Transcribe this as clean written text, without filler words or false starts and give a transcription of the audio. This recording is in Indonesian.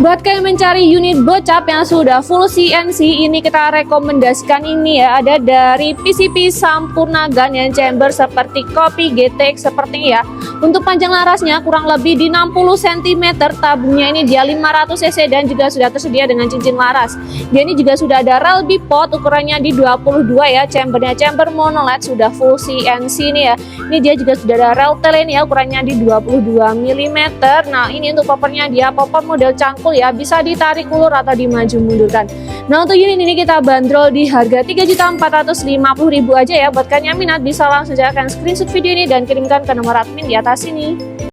Buat kalian mencari unit gocap yang sudah full CNC, ini kita rekomendasikan ini ya, ada dari PCP Sampurnagan yang chamber seperti Kopi GTX seperti ini ya. Untuk panjang larasnya kurang lebih di 60 cm, tabungnya ini dia 500 cc dan juga sudah tersedia dengan cincin laras. Dia ini juga sudah ada rel bipod, ukurannya di 22 ya, chambernya chamber monoled, sudah full CNC nih ya. Ini dia juga sudah ada rel tele ya, ukurannya di 22 mm. Nah ini untuk poppernya dia popper model cangkul ya, bisa ditarik ulur atau dimaju mundurkan. Nah untuk unit ini kita bandrol di harga 3.450.000 aja ya. Buat kalian yang minat bisa langsung aja screenshot video ini dan kirimkan ke nomor admin di atas ini.